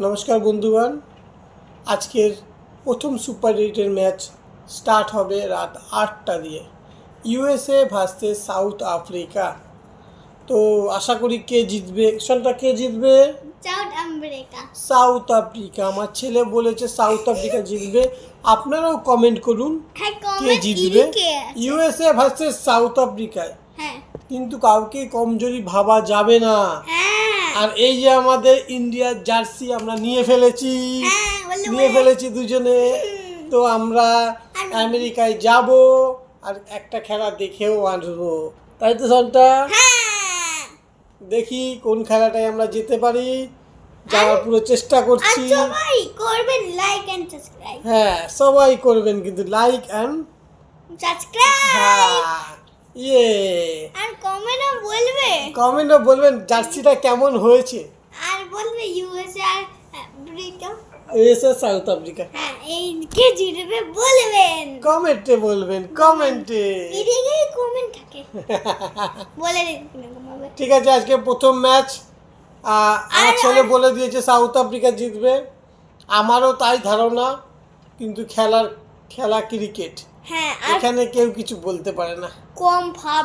নমস্কার বন্ধুগণ, আজকের প্রথম সুপার 8-এর ম্যাচ স্টার্ট হবে রাত 8টা দিয়ে। USA versus south Africa. তো আশা করি কে জিতবে? অ্যাকশনটা কে জিতবে? South Africa. আমার ছেলে বলেছে সাউথ আফ্রিকা জিতবে। আপনারাও কমেন্ট করুন কে জিতবে। ইউএসএ ভার্সেস সাউথ আফ্রিকায় কিন্তু কাউকে কমজোরি ভাবা যাবে না। আর এই যে আমাদের ইন্ডিয়ার জার্সি আমরা নিয়ে ফেলেছি দুজনে। তো আমরা আমেরিকায় যাব আর একটা খেলা দেখেও আসবো, তাই তো সন্তা? দেখি কোন খেলাটায় আমরা যেতে পারি, যাওয়ার পুরো চেষ্টা করছি। সবাই করবেন লাইক এন্ড সাবস্ক্রাইব। হ্যাঁ, সবাই করবেন কিন্তু লাইক এন্ড সাবস্ক্রাইব। ইয়ে আর কমেন্টও বলবেন জার্সিটা কেমন হয়েছে। আর বলবে ইউএসএ আর আমেরিকা, ইউএসএ সাউথ আফ্রিকা। হ্যাঁ, এই কে জিতবে বলবেন, কমেন্টে বলবেন, কমেন্টে। এদিকে কমেন্ট থাকে বলে দিন। ঠিক আছে, আজকে প্রথম ম্যাচ আমার ছেলে বলে দিয়েছে সাউথ আফ্রিকা জিতবে। আমারও তাই ধারণা, কিন্তু খেলা ক্রিকেট, হ্যাঁ, এখানে কেউ কিছু বলতে পারে না। কম ভাব